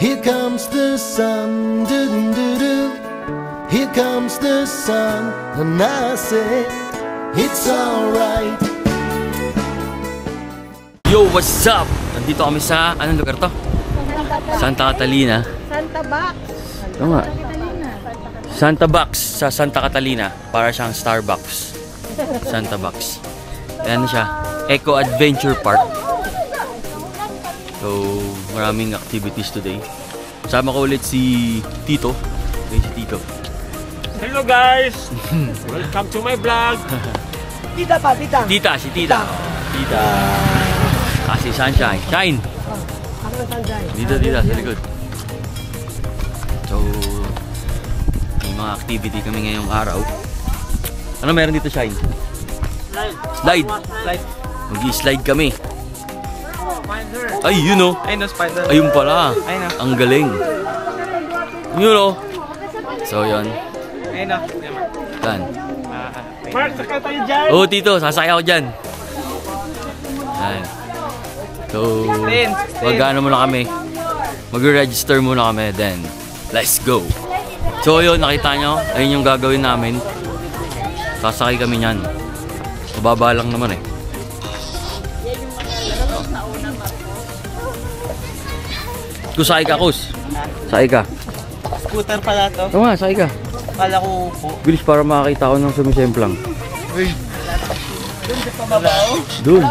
Here comes the sun, doo doo doo. Here comes the sun, and I say it's alright. Yo, what's up? Nandito kami sa, anong lugar to? Santa Catalina. Santa Box. Tama. Santa Box sa Santa Catalina. Para siyang Starbucks. Santa Box. Ayan na siya. Eco Adventure Park. So, maraming activities today. Kasama ko ulit si Tito. Ayan si Tito. Hello guys! Welcome to my vlog! Tita pa, tita. Tita, si Tita. Tita. Kasi Sunshine. Shine! Ako ang sunshine. Dito, sa likod. So, may mga activity kami ngayong araw. Ano meron dito, Shine? Slide! Mag-i-slide kami. Ay, yun o. Ayun, spider. Ayun pala. Ayun o. Ang galing. Yun o. So, yun. Ayun o. Yan. Mark, sakay tayo dyan! Oo, Tito. Sasakay ako dyan. Yan. So, mag-ano muna kami. Mag-register muna kami. Then, let's go. So, yun. Nakita nyo. Ayun yung gagawin namin. Sasakay kami nyan. Mababa lang naman eh. Kusakay ka, Kus. Sakay ka. Scooter pala to. Oo nga, sakay ka. Kala ko po. Bilis para makakita ko ng sumisemplang. Doon sa pababaw. Doon.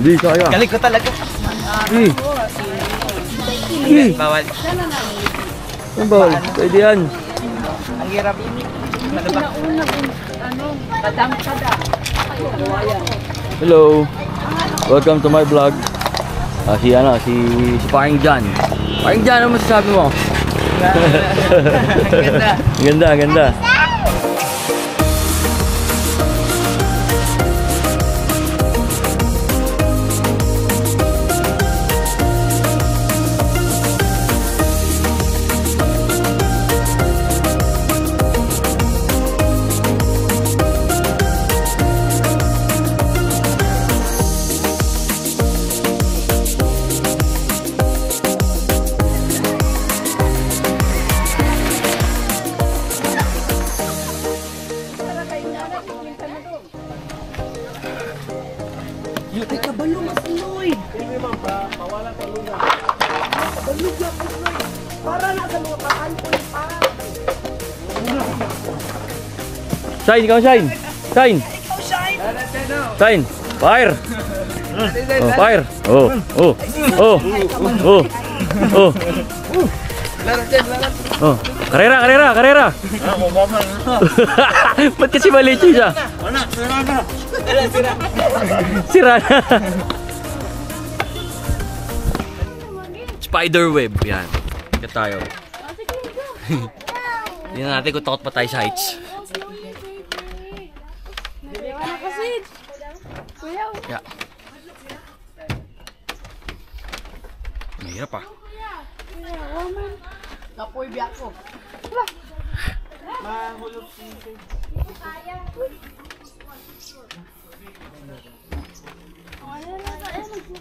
Bilis, sakay ka. Galing ko talaga. Bawal. Ang bawal. Pwede yan. Ang hirap. Ano ba? Hello. Welcome to my vlog. Si Paring John. Paring John, ano masasabi mo? Ganda. Ganda. Kabalo mas Lloyd. Kabalo ka mas Lloyd. Para na sa mga paanpoy pa. Shine, ikaw Shine. Shine. Shine. Fire. Oh, fire. Oh. Karera. Ba't kasi maliit yun siya? Sira na. Spider web. Yan. Ikat tayo. Tingnan natin kung takot pa tayo sa heights. Yeah. Mahirap ah. Napoy biyak ko. Mahulog si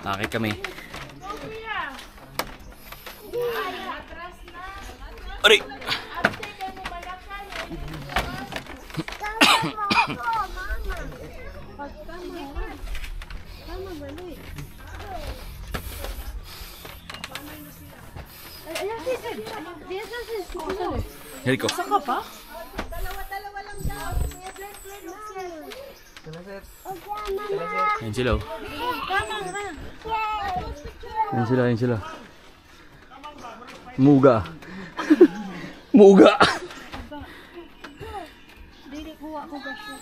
Nakakit kami. Aray! Heriko. Saka pa? Ayan sila. Ayan sila. Muga. Muga. Dili kuha ko gasyo.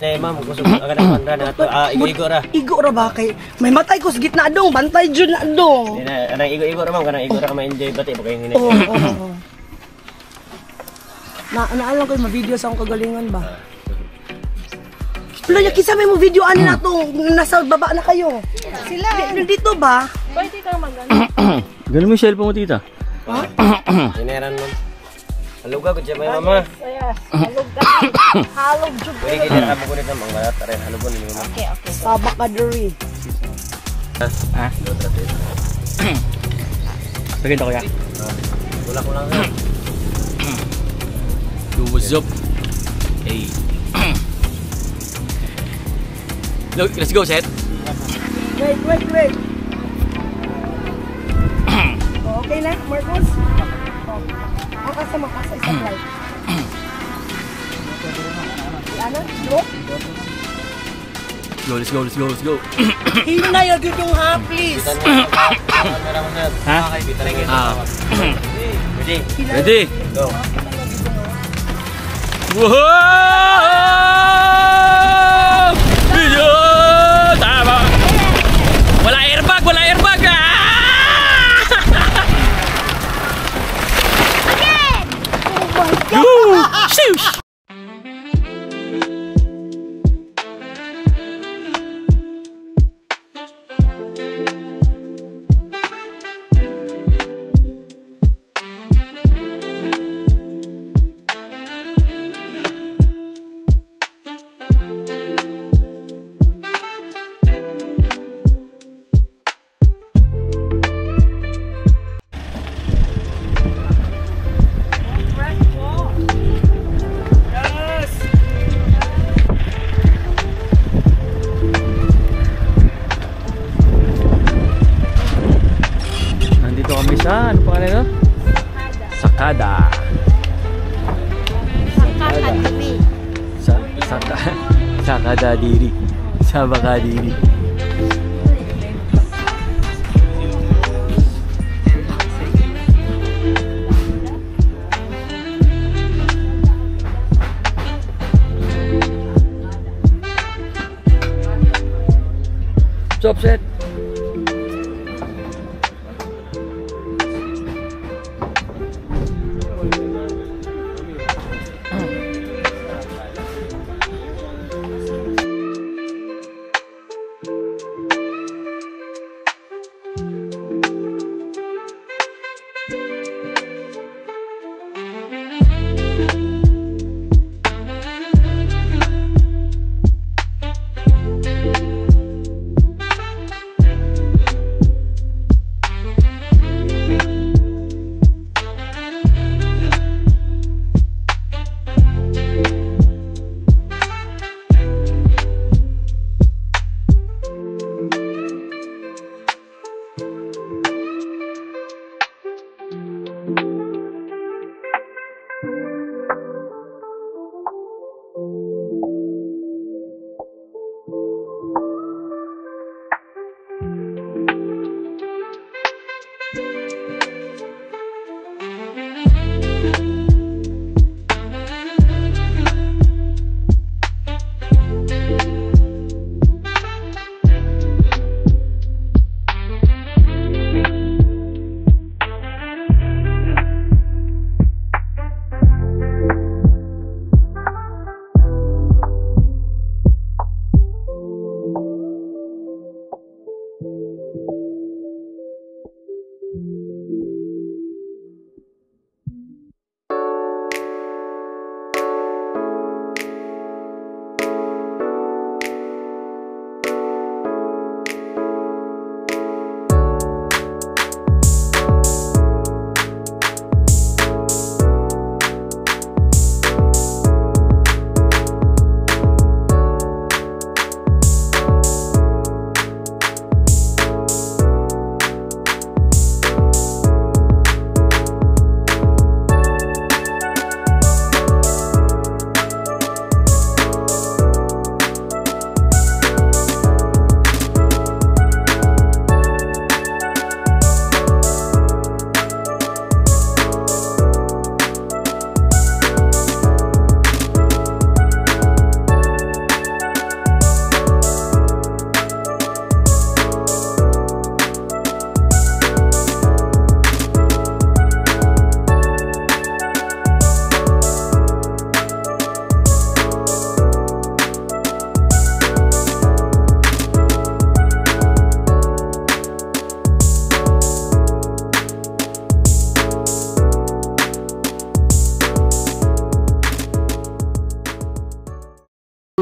ma'am, gusto ko agad ang banda na ito. Igo-igo ra. Igo ra ba kay may matay ko sa gitna dong, bantay jud na dong. Anang igo-igo ra ma'am, kanang igo ra ka ma-enjoy ba tayo pagkain Oo, oo. Naalam ko yung ma-video sa akong kagalingan ba? Wala niya, kisa may mo video ani na to, nasa baba na kayo. Sila. Dito ba? Pwede kang magano. Ganun mo yung cellphone mo, tita. Sineran ma'am. Haluga ko dyan may mama. Yes. Halog ka. Halog jud. Pwede kita na magunit ng mga balat. Tara, halugon niyo ma'am. Okay, okay. Sabakaduri. Ha? Pagkita ko ya. Tulak ko lang ha. Yo, what's up? Hey. Let's go, Seth. Wait. Okay na, Marcos? Ang kasama ka sa isang life. Ano? Go? Let's go. Hinay na yun yung ha, please. Ha? Ready? Go. Wow! Video! Tama! Wala airbag! Ah! Yoo! Sheesh! Nandito kami sa, ano pa kanina? Sakada. Sakada diri. Sabaka diri. Chop set.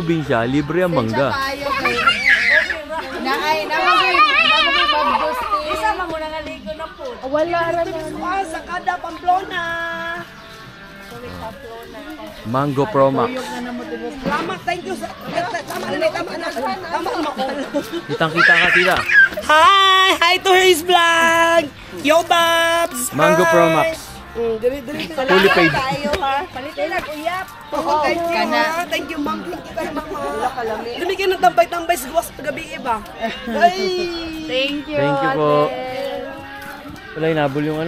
probinsya, libre ang mangga. Wala rin Sa kada Pamplona. Mango Pro Max. Salamat, thank you. Tama na. Kitang-kita ka, tita. Hi to his vlog. Yo, Babs. Mango Hi. Pro Max. Dali. Fully paid. Palitin lang, uyap. Thank you, ha. Thank you, ma'am. Thank you kay mama. Dami kayo ng tambay-tambay sa gawas paggabi iba. Ay! Thank you, Thank you po. ate. Wala, inabol yung ano.